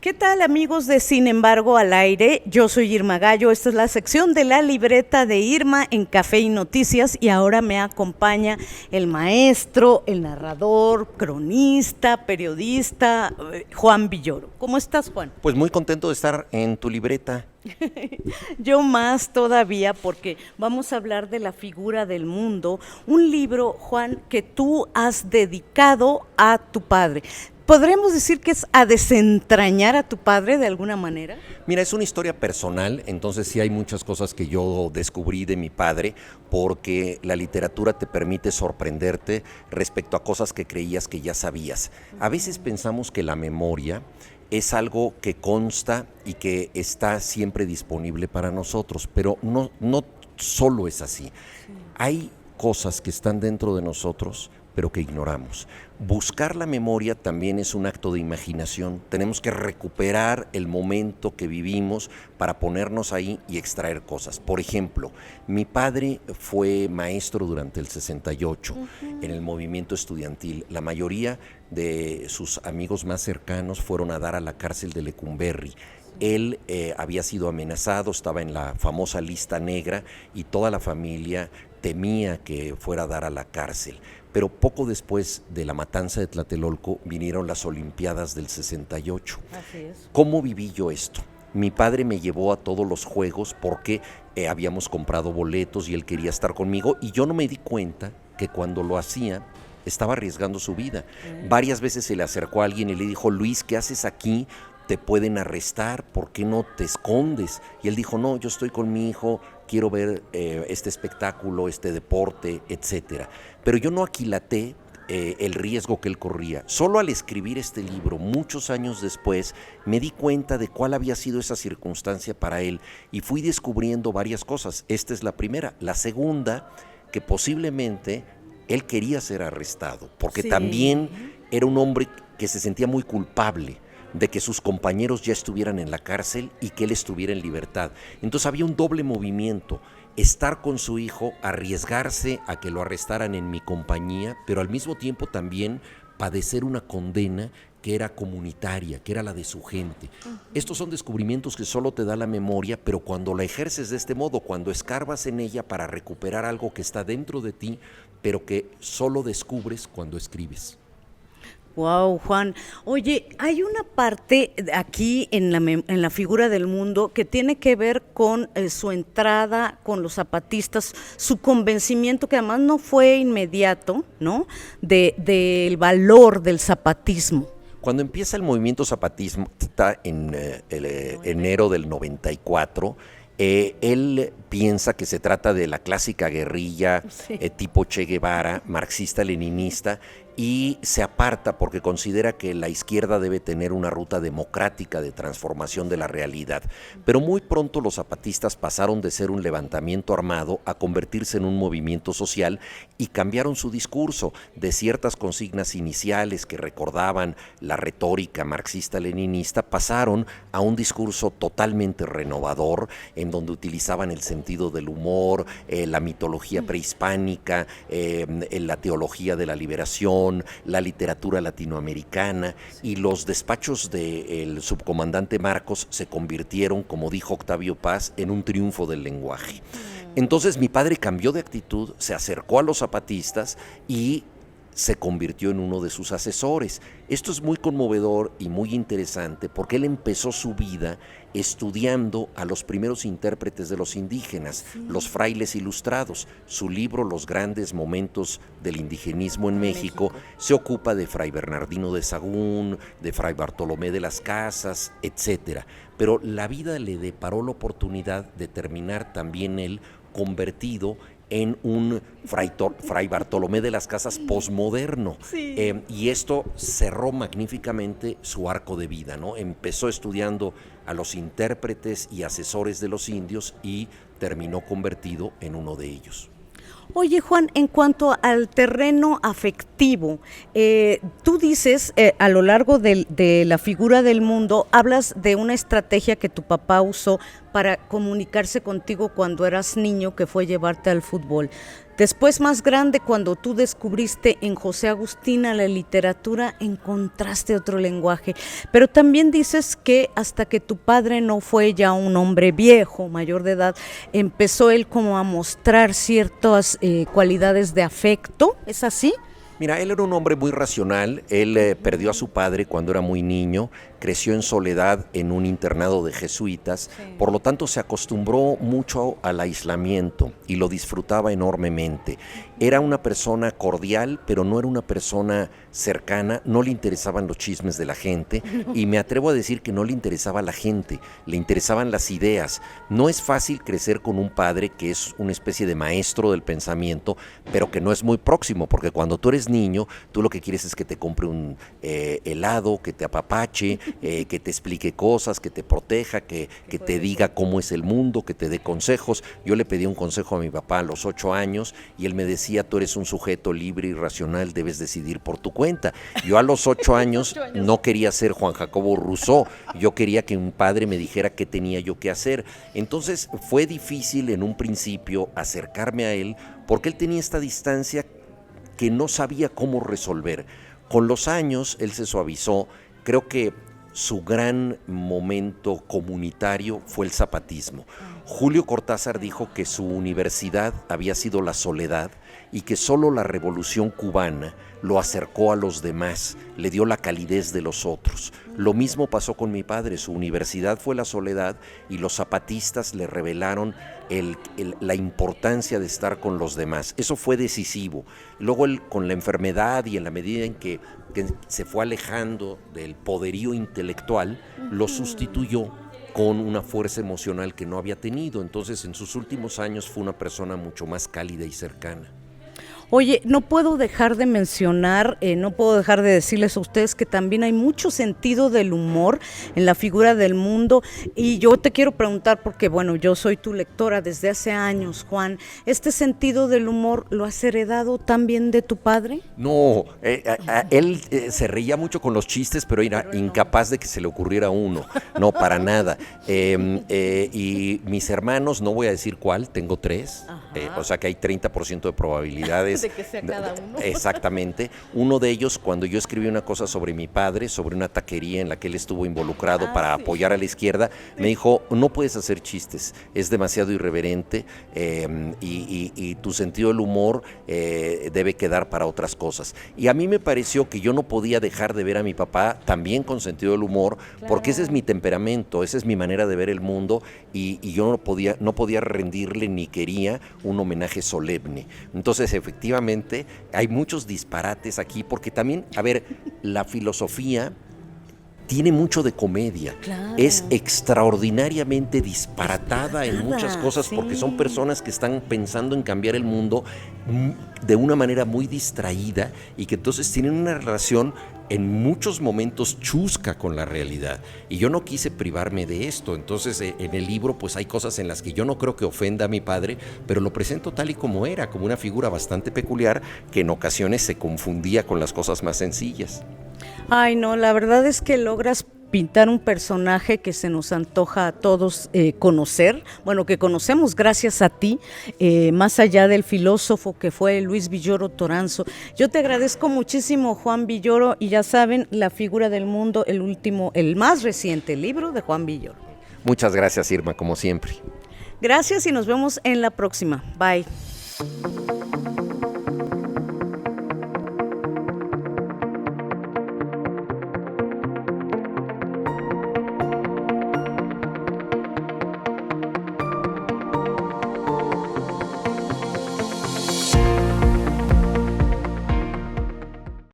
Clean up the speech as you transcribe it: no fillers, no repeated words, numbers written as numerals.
¿Qué tal, amigos de Sin embargo al aire? Yo soy Irma Gallo, esta es la sección de la libreta de Irma en Café y Noticias y ahora me acompaña el maestro, el narrador, cronista, periodista, Juan Villoro. ¿Cómo estás, Juan? Pues muy contento de estar en tu libreta. Yo más todavía porque vamos a hablar de La figura del mundo, un libro, Juan, que tú has dedicado a tu padre. ¿Podríamos decir que es a desentrañar a tu padre de alguna manera? Mira, es una historia personal, entonces sí hay muchas cosas que yo descubrí de mi padre, porque la literatura te permite sorprenderte respecto a cosas que creías que ya sabías. A veces pensamos que la memoria es algo que consta y que está siempre disponible para nosotros, pero no solo es así. Hay cosas que están dentro de nosotros, pero que ignoramos. Buscar la memoria también es un acto de imaginación. Tenemos que recuperar el momento que vivimos para ponernos ahí y extraer cosas. Por ejemplo, mi padre fue maestro durante el 68 en el movimiento estudiantil. La mayoría de sus amigos más cercanos fueron a dar a la cárcel de Lecumberri. Él había sido amenazado, estaba en la famosa lista negra y toda la familia temía que fuera a dar a la cárcel. Pero poco después de la matanza de Tlatelolco vinieron las Olimpiadas del 68. Así es. ¿Cómo viví yo esto? Mi padre me llevó a todos los juegos porque habíamos comprado boletos y él quería estar conmigo y yo no me di cuenta que cuando lo hacía estaba arriesgando su vida. Varias veces se le acercó a alguien y le dijo: Luis, ¿qué haces aquí? Te pueden arrestar, ¿por qué no te escondes? Y él dijo: no, yo estoy con mi hijo, quiero ver este espectáculo, este deporte, etcétera. Pero yo no aquilaté el riesgo que él corría. Solo al escribir este libro, muchos años después, me di cuenta de cuál había sido esa circunstancia para él y fui descubriendo varias cosas. Esta es la primera. La segunda, que posiblemente él quería ser arrestado, porque también era un hombre que se sentía muy culpable de que sus compañeros ya estuvieran en la cárcel y que él estuviera en libertad. Entonces había un doble movimiento: estar con su hijo, arriesgarse a que lo arrestaran en mi compañía, pero al mismo tiempo también padecer una condena que era comunitaria, que era la de su gente. Estos son descubrimientos que solo te da la memoria, pero cuando la ejerces de este modo, cuando escarbas en ella para recuperar algo que está dentro de ti, pero que solo descubres cuando escribes. Wow, Juan. Oye, hay una parte aquí en la figura del mundo que tiene que ver con su entrada con los zapatistas, su convencimiento, que además no fue inmediato, ¿no? Del valor del zapatismo. Cuando empieza el movimiento zapatista en enero del 94, él piensa que se trata de la clásica guerrilla tipo Che Guevara, marxista-leninista, y se aparta porque considera que la izquierda debe tener una ruta democrática de transformación de la realidad. Pero muy pronto los zapatistas pasaron de ser un levantamiento armado a convertirse en un movimiento social y cambiaron su discurso de ciertas consignas iniciales que recordaban la retórica marxista-leninista, pasaron a un discurso totalmente renovador en donde utilizaban el sentido del humor, la mitología prehispánica, la teología de la liberación, la literatura latinoamericana, y los despachos del subcomandante Marcos se convirtieron, como dijo Octavio Paz, en un triunfo del lenguaje. Entonces mi padre cambió de actitud, se acercó a los zapatistas y se convirtió en uno de sus asesores. Esto es muy conmovedor y muy interesante porque él empezó su vida estudiando a los primeros intérpretes de los indígenas, los frailes ilustrados. Su libro Los grandes momentos del indigenismo en México se ocupa de Fray Bernardino de Sahagún, de Fray Bartolomé de las Casas, etcétera. Pero la vida le deparó la oportunidad de terminar también él convertido en un Fray Bartolomé de las Casas posmoderno. Y esto cerró magníficamente su arco de vida, ¿no? Empezó estudiando a los intérpretes y asesores de los indios y terminó convertido en uno de ellos. Oye, Juan, en cuanto al terreno afectivo, tú dices a lo largo de la figura del mundo, hablas de una estrategia que tu papá usó para comunicarse contigo cuando eras niño, que fue llevarte al fútbol. Después, más grande, cuando tú descubriste en José Agustina la literatura, encontraste otro lenguaje. Pero también dices que hasta que tu padre no fue ya un hombre viejo, mayor de edad, empezó él como a mostrar ciertas cualidades de afecto, ¿es así? Mira, él era un hombre muy racional, él perdió a su padre cuando era muy niño, creció en soledad en un internado de jesuitas, por lo tanto se acostumbró mucho al aislamiento y lo disfrutaba enormemente. Era una persona cordial, pero no era una persona cercana, no le interesaban los chismes de la gente y me atrevo a decir que no le interesaba la gente, le interesaban las ideas. No es fácil crecer con un padre que es una especie de maestro del pensamiento, pero que no es muy próximo, porque cuando tú eres niño, tú lo que quieres es que te compre un helado, que te apapache, que te explique cosas, que te proteja, que te diga cómo es el mundo, que te dé consejos. Yo le pedí un consejo a mi papá a los 8 años y él me decía, tú eres un sujeto libre y racional, debes decidir por tu cuenta. Yo a los 8 años no quería ser Juan Jacobo Rousseau, yo quería que un padre me dijera qué tenía yo que hacer. Entonces fue difícil en un principio acercarme a él porque él tenía esta distancia que no sabía cómo resolver. Con los años él se suavizó, creo que su gran momento comunitario fue el zapatismo. Julio Cortázar dijo que su universidad había sido la soledad y que solo la Revolución Cubana lo acercó a los demás, le dio la calidez de los otros. Lo mismo pasó con mi padre, su universidad fue la soledad y los zapatistas le revelaron la importancia de estar con los demás. Eso fue decisivo. Luego él, con la enfermedad y en la medida en que se fue alejando del poderío intelectual, lo sustituyó con una fuerza emocional que no había tenido. Entonces, en sus últimos años fue una persona mucho más cálida y cercana. Oye, no puedo dejar de mencionar, no puedo dejar de decirles a ustedes que también hay mucho sentido del humor en la figura del mundo, y yo te quiero preguntar, porque bueno, yo soy tu lectora desde hace años, Juan, ¿este sentido del humor lo has heredado también de tu padre? No, él se reía mucho con los chistes, pero era incapaz de que se le ocurriera a uno, no, para nada. Y mis hermanos, no voy a decir cuál, tengo 3, o sea que hay 30% de probabilidades de que sea cada uno. Exactamente. Uno de ellos, cuando yo escribí una cosa sobre mi padre, sobre una taquería en la que él estuvo involucrado para apoyar a la izquierda, me dijo, no puedes hacer chistes, es demasiado irreverente y tu sentido del humor debe quedar para otras cosas. Y a mí me pareció que yo no podía dejar de ver a mi papá también con sentido del humor, porque ese es mi temperamento, esa es mi manera de ver el mundo y yo no podía rendirle ni quería un homenaje solemne. Entonces, efectivamente, hay muchos disparates aquí, porque también, a ver, la filosofía tiene mucho de comedia, es extraordinariamente disparatada en muchas cosas, porque son personas que están pensando en cambiar el mundo de una manera muy distraída y que entonces tienen una relación en muchos momentos chusca con la realidad, y yo no quise privarme de esto. Entonces en el libro pues hay cosas en las que yo no creo que ofenda a mi padre, pero lo presento tal y como era, como una figura bastante peculiar que en ocasiones se confundía con las cosas más sencillas. Ay, no, la verdad es que logras pintar un personaje que se nos antoja a todos conocer, bueno, que conocemos gracias a ti, más allá del filósofo que fue Luis Villoro Toranzo. Yo te agradezco muchísimo, Juan Villoro, y ya saben, La figura del mundo, el más reciente libro de Juan Villoro. Muchas gracias, Irma, como siempre. Gracias y nos vemos en la próxima. Bye.